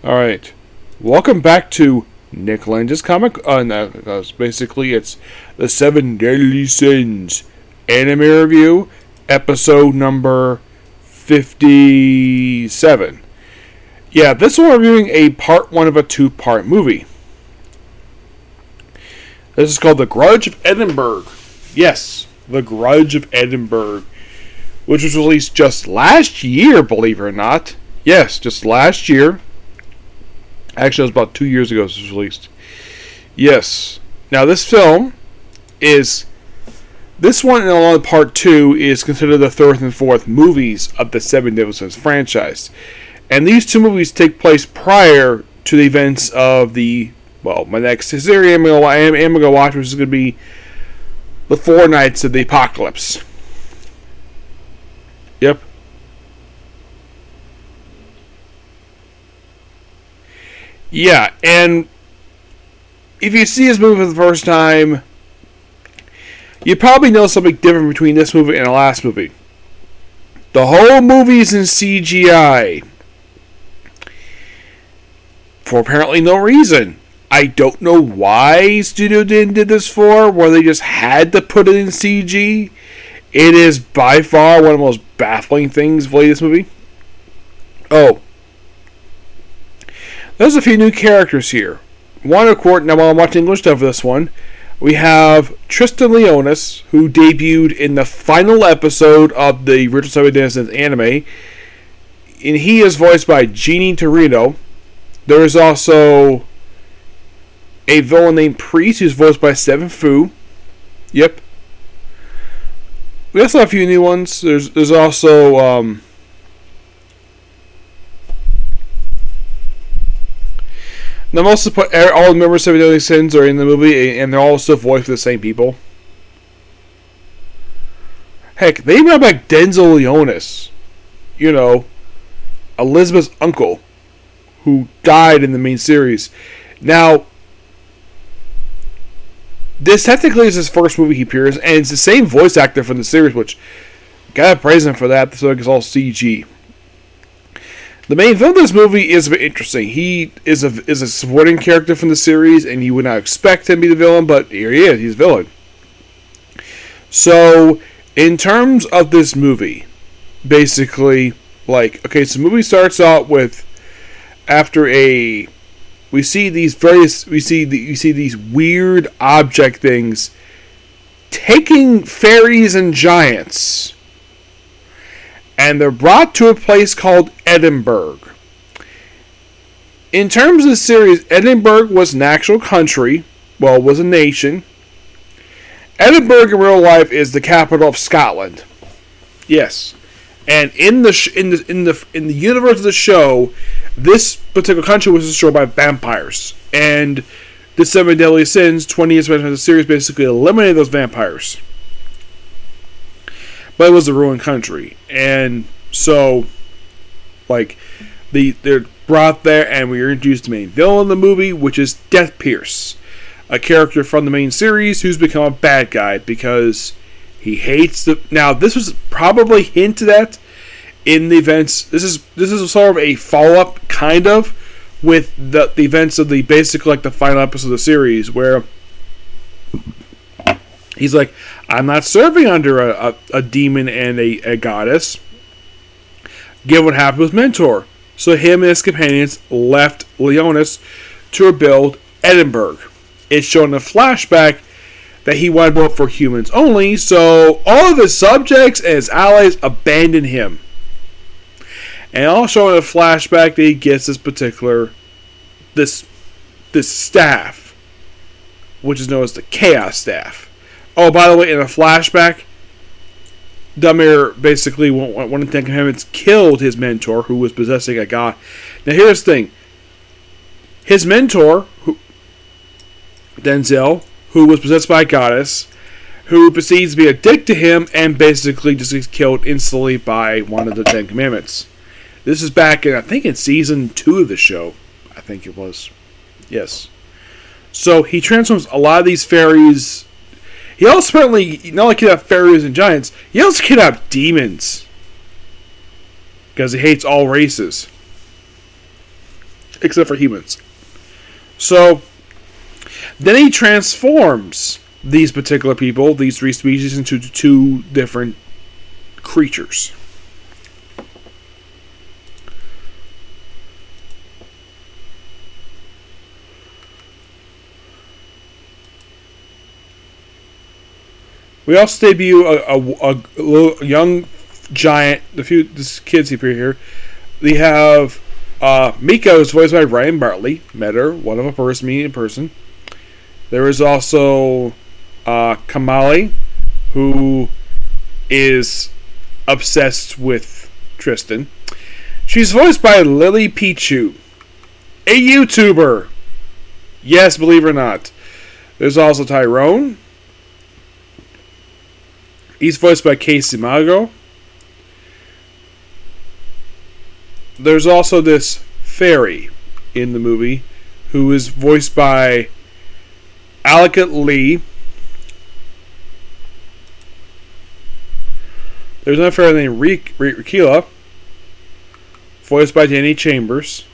Alright. Welcome back to Nick Lange's comic. Basically, it's the Seven Deadly Sins anime review, episode number 57. Yeah, this one we're reviewing a part one of a two-part movie. This is called The Grudge of Edinburgh. Yes, The Grudge of Edinburgh, which was released just last year, believe it or not. Yes, just last year. Actually, it was about 2 years ago this was released. Yes. Now, this film is... This one, and along with part two, is considered the third and fourth movies of the Seven Deadly Sins franchise. And these two movies take place prior to the events of the... Well, my next series I'm going to watch, which is going to be The Four Nights of the Apocalypse. Yep. Yeah, and if you see this movie for the first time, you probably know something different between this movie and the last movie. The whole movie is in CGI. For apparently no reason. I don't know why Studio did this for, where they just had to put it in CG. It is by far one of the most baffling things for this movie. Oh. There's a few new characters here. One, of course, now while I'm watching English dub for this one, we have Tristan Leonis, who debuted in the final episode of the original Seven Deadly Sins anime, and he is voiced by Jeannie Torino. There is also a villain named Priest, who's voiced by Seven Fu. Yep. We also have a few new ones. There's also now, most of all the members of Seven Deadly Sins are in the movie, and they're also voiced by the same people. Heck, they even have like Denzel Leonis, you know, Elizabeth's uncle, who died in the main series. Now, this technically is his first movie he appears, and it's the same voice actor from the series, which gotta praise him for that. So it's all CG. The main villain of this movie is a bit interesting. He is a supporting character from the series, and you would not expect him to be the villain, but here he is. He's a villain. So, in terms of this movie, basically, so the movie starts out with we see these weird object things taking fairies and giants, and they're brought to a place called Edinburgh. In terms of the series, Edinburgh was an actual country. Well, it was a nation. Edinburgh in real life is the capital of Scotland. Yes, and in the universe of the show, this particular country was destroyed by vampires, and the Seven Deadly Sins, 20 years after the series, basically eliminated those vampires. But it was a ruined country, and so, they're brought there, and we are introduced to the main villain in the movie, which is Death Pierce, a character from the main series who's become a bad guy because he hates the. Now, this was probably hinted at in the events. This is sort of a follow-up, kind of, with the events of the the final episode of the series, where he's like, I'm not serving under a demon and a goddess. Given what happened with Mentor. So him and his companions left Leonis to rebuild Edinburgh. It's shown in a flashback that he wanted to vote for humans only, so all of his subjects and his allies abandon him. And also in a flashback that he gets this staff, which is known as the Chaos Staff. Oh, by the way, in a flashback, Damir basically, one of the Ten Commandments, killed his mentor, who was possessing a god. Now, here's the thing. His mentor, Denzel, who was possessed by a goddess, who proceeds to be addicted to him, and basically just gets killed instantly by one of the Ten Commandments. This is back in, I think, in season 2 of the show. I think it was. Yes. So, he transforms a lot of these fairies. He also apparently, not only can have fairies and giants, he also can have demons. Because he hates all races. except for humans. So then he transforms these particular people, these three species, into two different creatures. We also debut a little young giant. These kids appear here. We have Miko, is voiced by Ryan Bartley. Met her, one of a person, me in person. There is also Kamali, who is obsessed with Tristan. She's voiced by Lily Pichu, a YouTuber. Yes, believe it or not. There's also Tyrone. He's voiced by Casey Mago. There's also this fairy in the movie who is voiced by Alika Lee. There's another fairy named Rikila, voiced by Danny Chambers.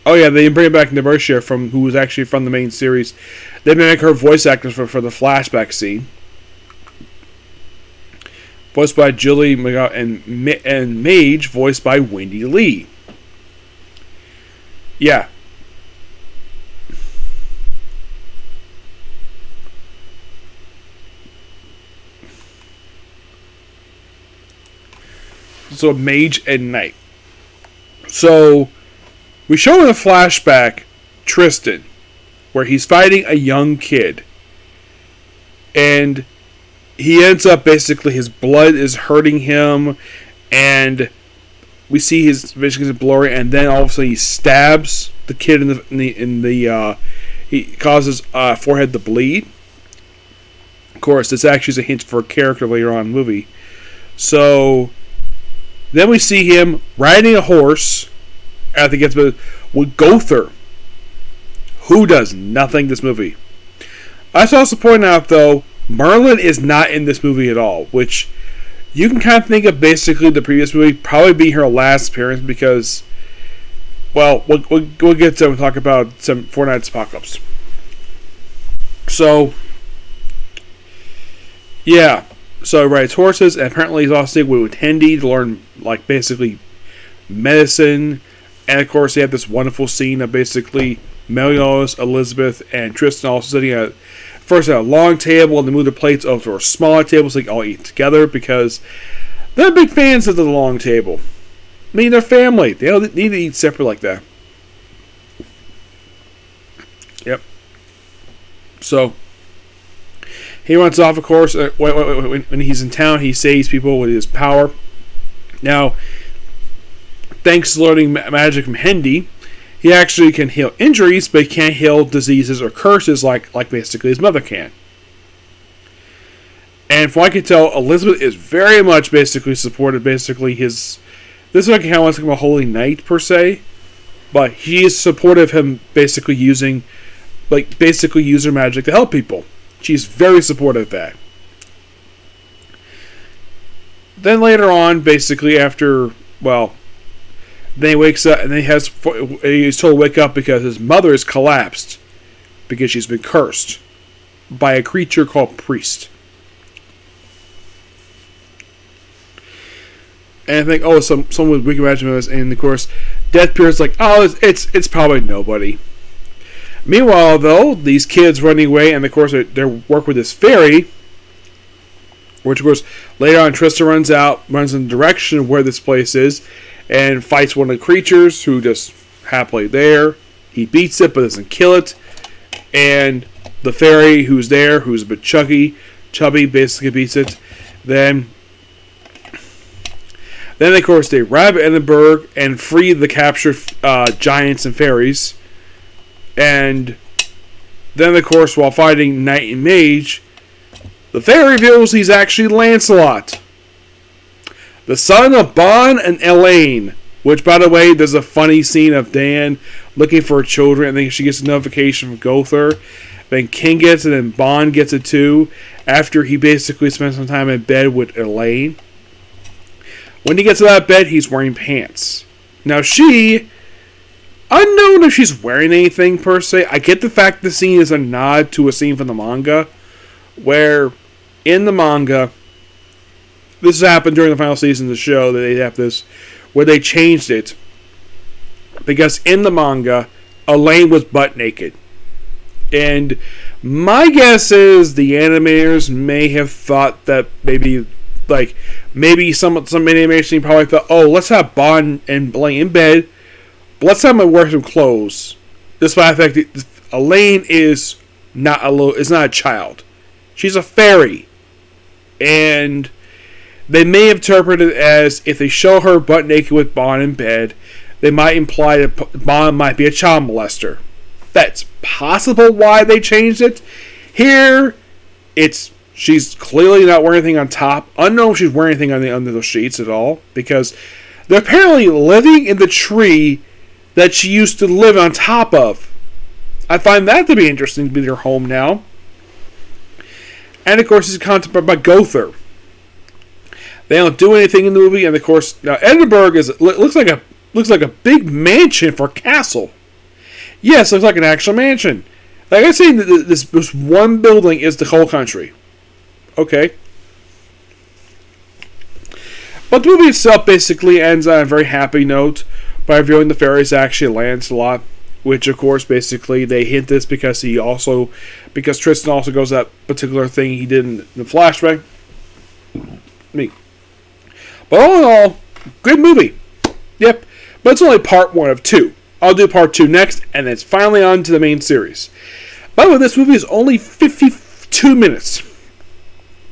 Oh yeah, they bring back Nabershia who was actually from the main series. They make her voice actor for the flashback scene. Voiced by Julie and Mage, voiced by Wendy Lee. Yeah. So Mage and Knight. So we show in a flashback Tristan, where he's fighting a young kid. And he ends up basically, his blood is hurting him, and we see his vision is blurry, and then all of a sudden he stabs the kid he causes forehead to bleed. Of course, this actually is a hint for a character later on in the movie. So then we see him riding a horse. I think it's with Gother, who does nothing this movie. I should also point out, though, Merlin is not in this movie at all, which you can kind of think of basically the previous movie probably being her last appearance because, well, we'll get to talk about some Four Nights Apocalypse. So, yeah. So he rides horses, and apparently he's also with Hendy to learn, like, basically medicine. And of course, they have this wonderful scene of basically Meliodas, Elizabeth, and Tristan all sitting at a long table, and they move the plates over to a smaller table so they can all eat together because they're big fans of the long table. I mean, they're family. They don't need to eat separate like that. Yep. So he runs off, of course. When he's in town, he saves people with his power. Now, thanks to learning magic from Hendy, he actually can heal injuries, but he can't heal diseases or curses like basically his mother can. And from what I can tell, Elizabeth is very much basically supported basically his... This is like how I want to become a holy knight, per se. But he is supportive of him basically using user magic to help people. She's very supportive of that. Then later on, basically after, well... Then he wakes up, and then he's told to wake up because his mother has collapsed because she's been cursed by a creature called Priest. And I think, oh, someone with wicked magic, and of course, Deathbeard's like, oh, it's probably nobody. Meanwhile, though, these kids running away, and of course they work with this fairy, which of course later on Tristan runs in the direction of where this place is. And fights one of the creatures who just happily there. He beats it but doesn't kill it. And the fairy who's there, who's a bit chubby, basically beats it. Then of course they arrive at Edinburgh and free the captured giants and fairies. And then of course while fighting Knight and Mage, the fairy reveals he's actually Lancelot, the son of Bon and Elaine. Which, by the way, there's a funny scene of Dan looking for her children, and then she gets a notification from Gother. Then King gets it, and Bon gets it too, after he basically spent some time in bed with Elaine. When he gets out of bed, he's wearing pants. Now she, unknown if she's wearing anything per se, I get the fact the scene is a nod to a scene from the manga, where in the manga, this happened during the final season of the show, that they have this, where they changed it, because in the manga, Elaine was butt naked. And my guess is the animators may have thought that maybe some animation probably thought, oh, let's have Bond and Elaine in bed, but let's have them wear some clothes. Despite the fact that Elaine is not a child. She's a fairy. And they may interpret it as if they show her butt naked with Bond in bed, they might imply that Bond might be a child molester. That's possible why they changed it. Here, she's clearly not wearing anything on top. Unknown if she's wearing anything under the sheets at all, because they're apparently living in the tree that she used to live on top of. I find that to be interesting, to be their home now. And of course, it's contemplated by Gother. They don't do anything in the movie, and of course, now Edinburgh looks like a big mansion for a castle. Yes, it looks like an actual mansion. Like I say, this one building is the whole country. Okay. But the movie itself basically ends on a very happy note by revealing the fairies actually Lancelot, which of course basically they hint this because Tristan also goes that particular thing he did in the flashback. But all in all, good movie. Yep. But it's only part 1 of 2. I'll do part 2 next, and then it's finally on to the main series. By the way, this movie is only 52 minutes.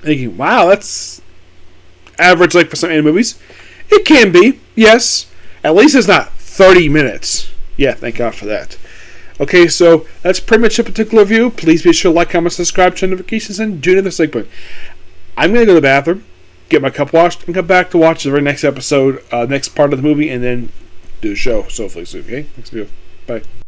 Thinking, wow, that's average like for some anime movies. It can be, yes. At least it's not 30 minutes. Yeah, thank God for that. Okay, so that's pretty much a particular review. Please be sure to like, comment, subscribe, turn notifications, and do another segment. I'm going to go to the bathroom, get my cup washed, and come back to watch the very next episode, next part of the movie, and then do the show. So hopefully soon, okay? Thanks, bye.